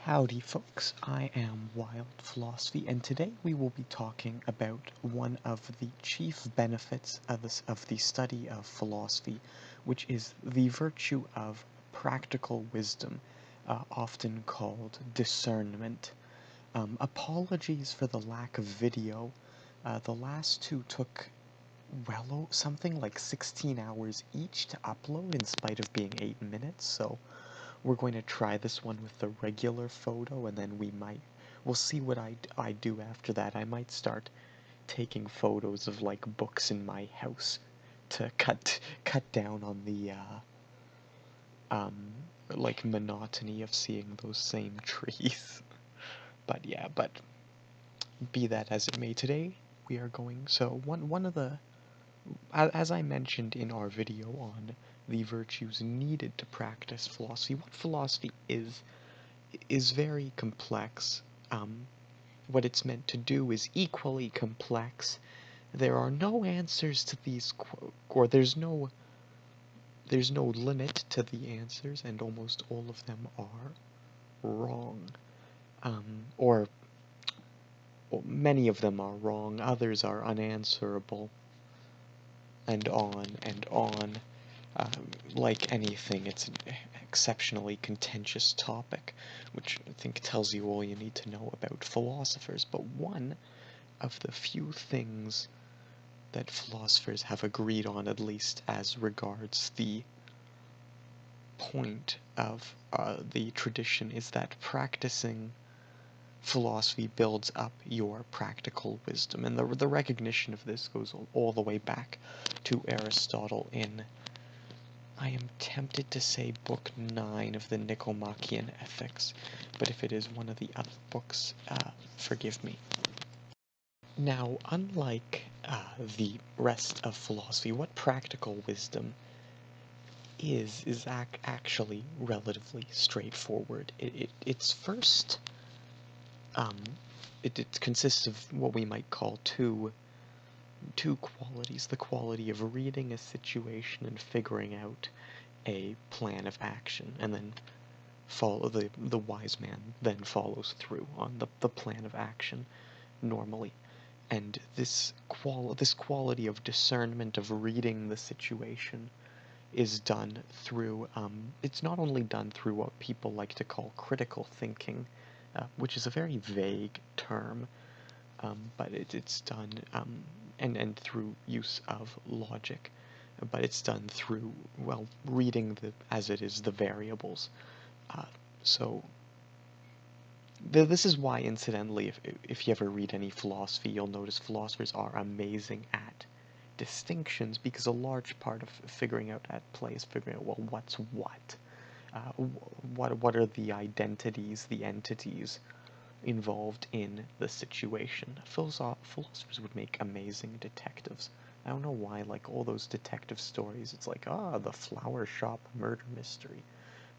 Howdy folks, I am Wild Philosophy, and today we will be talking about one of the chief benefits of the study of philosophy, which is the virtue of practical wisdom, often called discernment. Apologies for the lack of video. The last two took, well, something like 16 hours each to upload in spite of being 8 minutes, so we're going to try this one with the regular photo, and then we'll see what I do after that. I might start taking photos of like books in my house to cut down on the like monotony of seeing those same trees. But yeah, but be that as it may, today we are going, so one of the, as I mentioned in our video on the virtues needed to practice philosophy, what philosophy is very complex. What it's meant to do is equally complex. There are no answers to these, or there's no limit to the answers, and almost all of them are wrong. Or well, many of them are wrong, others are unanswerable, and on and on. Like anything, it's an exceptionally contentious topic, which I think tells you all you need to know about philosophers. But one of the few things that philosophers have agreed on, at least as regards the point of the tradition, is that practicing philosophy builds up your practical wisdom. And the recognition of this goes all the way back to Aristotle in, I am tempted to say book 9 of the Nicomachean Ethics, but if it is one of the other books, forgive me. Now, unlike the rest of philosophy, what practical wisdom is actually relatively straightforward. It's first, it consists of what we might call two qualities: the quality of reading a situation and figuring out a plan of action, and then follow the wise man then follows through on the plan of action normally. And this quality of discernment, of reading the situation, is done through, it's not only done through what people like to call critical thinking, which is a very vague term, but it's done, and through use of logic, but it's done through, well, reading as it is, the variables. So this is why, incidentally, if you ever read any philosophy, you'll notice philosophers are amazing at distinctions, because a large part of figuring out at play is figuring out, well, what's what? What are the identities, the entities involved in the situation? Philosophers would make amazing detectives. I don't know why, like, all those detective stories, it's like, the flower shop murder mystery,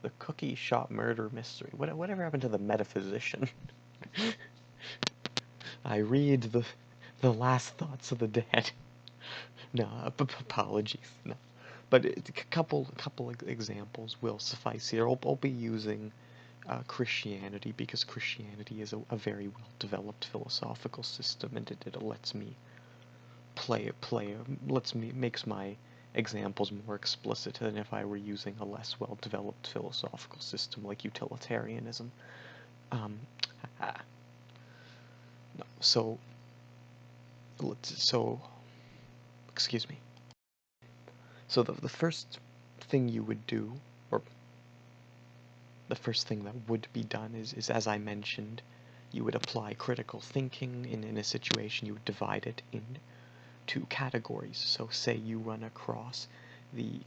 the cookie shop murder mystery. Whatever happened to the metaphysician? I read the last thoughts of the dead. No, apologies. No, but a couple examples will suffice here. I'll be using Christianity, because Christianity is a very well developed philosophical system, and it lets me makes my examples more explicit than if I were using a less well developed philosophical system like utilitarianism. No, so excuse me. So the first thing you would do, or the first thing that would be done, is as I mentioned, you would apply critical thinking. In a situation, you would divide it in two categories. So say you run across the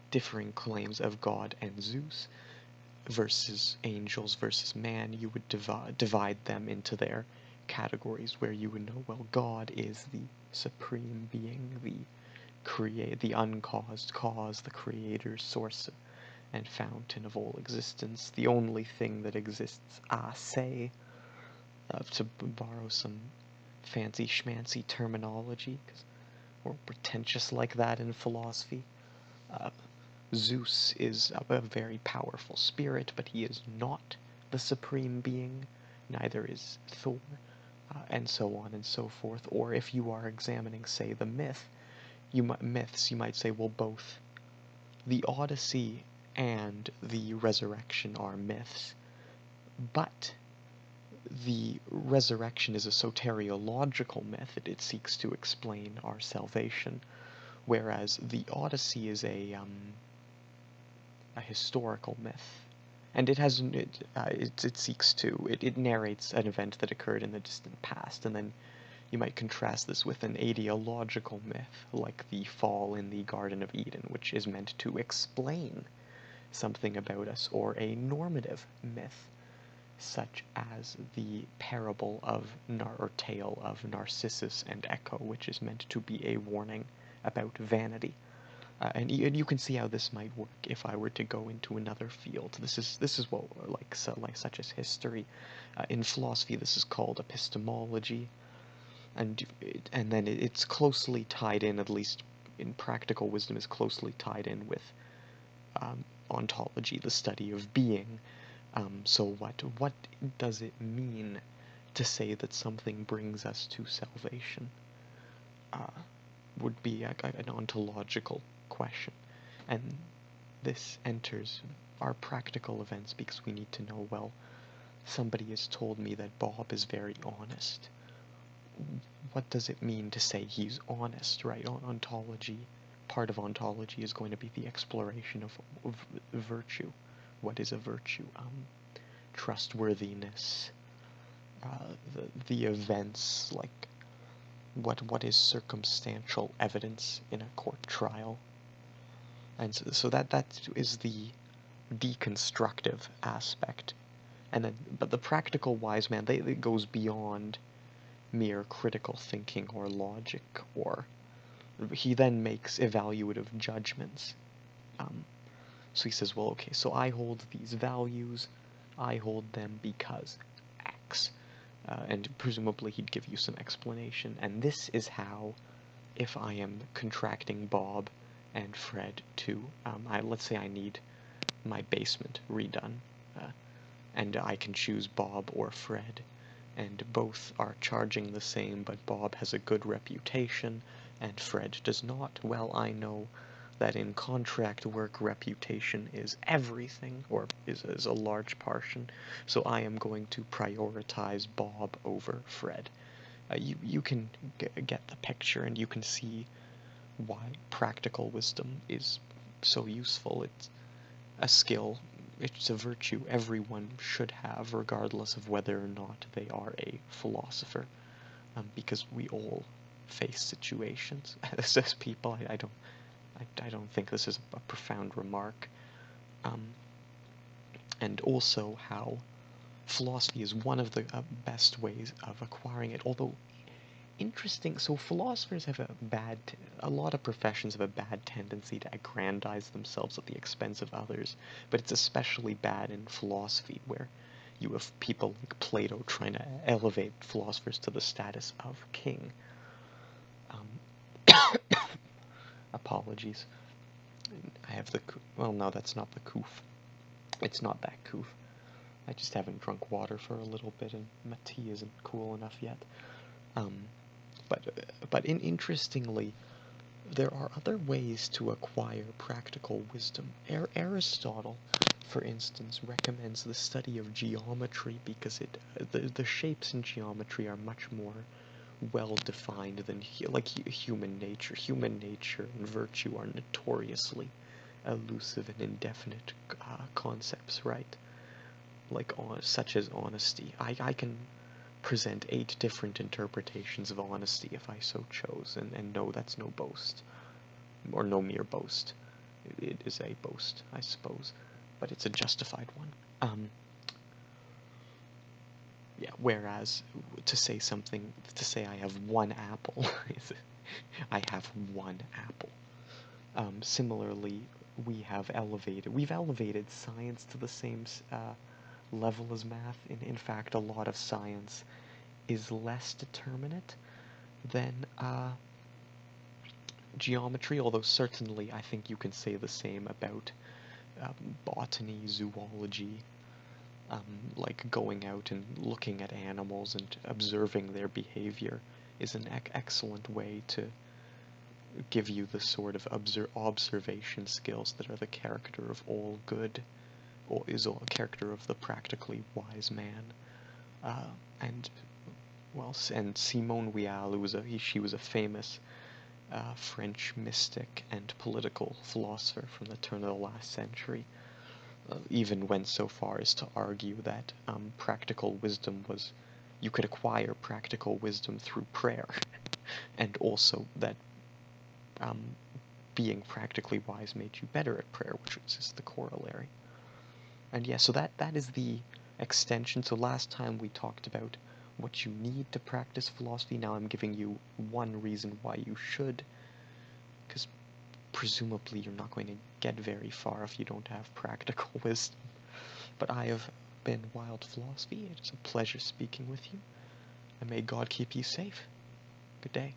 differing claims of God and Zeus versus angels versus man, you would divide them into their categories, where you would know, well, God is the supreme being, the uncaused cause, the creator, source and fountain of all existence, the only thing that exists, say, to borrow some fancy schmancy terminology, because we're pretentious like that in philosophy. Zeus is a very powerful spirit, but he is not the supreme being, neither is Thor, and so on and so forth. Or if you are examining, say, the myths, you might say, well, both the Odyssey and the resurrection are myths, but the resurrection is a soteriological myth. It seeks to explain our salvation, whereas the Odyssey is a historical myth, and it seeks to it narrates an event that occurred in the distant past, and then you might contrast this with an ideological myth like the fall in the Garden of Eden, which is meant to explain something about us, or a normative myth such as the parable of or tale of Narcissus and Echo, which is meant to be a warning about vanity. And you can see how this might work if I were to go into another field. This is what like such as history. In philosophy, this is called epistemology, and then it's closely tied in, at least in practical wisdom, is closely tied in with ontology, the study of being. So what does it mean to say that something brings us to salvation? Would be an ontological question, and this enters our practical events because we need to know, well, somebody has told me that Bob is very honest. What does it mean to say he's honest, right? Ontology, part of ontology is going to be the exploration of virtue. What is a virtue? Trustworthiness, the events, like what is circumstantial evidence in a court trial. And so that is the deconstructive aspect. And then, but the practical wise man, it goes beyond mere critical thinking or logic, or he then makes evaluative judgments. So he says, well, okay, so I hold these values, I hold them because X. And presumably he'd give you some explanation. And this is how, if I am contracting Bob and Fred to, let's say I need my basement redone, and I can choose Bob or Fred, and both are charging the same, but Bob has a good reputation and Fred does not. Well, I know that in contract work, reputation is everything, or is a large portion, so I am going to prioritize Bob over Fred. You can get the picture, and you can see why practical wisdom is so useful. It's a skill, it's a virtue everyone should have, regardless of whether or not they are a philosopher, because we all face situations as people. I don't think this is a profound remark. And also how philosophy is one of the best ways of acquiring it. Although interesting, so philosophers have a lot of professions have a bad tendency to aggrandize themselves at the expense of others, but it's especially bad in philosophy, where you have people like Plato trying to elevate philosophers to the status of king. Apologies. I have well, no, that's not the coof. It's not that coof. I just haven't drunk water for a little bit, and my tea isn't cool enough yet. But interestingly, there are other ways to acquire practical wisdom. Aristotle, for instance, recommends the study of geometry because the shapes in geometry are much more well defined than human nature. Human nature and virtue are notoriously elusive and indefinite concepts, right? Like such as honesty. I can present 8 different interpretations of honesty if I so chose, and no, that's no boast, or no mere boast. It is a boast, I suppose, but it's a justified one. Yeah, whereas to say I have one apple, I have one apple. Similarly, we've elevated science to the same level as math. In fact, a lot of science is less determinate than geometry, although certainly I think you can say the same about botany, zoology, like going out and looking at animals and observing their behavior is an excellent way to give you the sort of observation skills that are the character of all good, or is a character of the practically wise man. And well, and Simone Weil, she was a famous French mystic and political philosopher from the turn of the last century. Even went so far as to argue that practical wisdom was, you could acquire practical wisdom through prayer, and also that being practically wise made you better at prayer, which was just the corollary. And yeah, so that is the extension. So last time we talked about what you need to practice philosophy. Now I'm giving you one reason why you should, because presumably you're not going to get very far if you don't have practical wisdom. But I have been Wild Philosophy. It is a pleasure speaking with you, and may God keep you safe. Good day.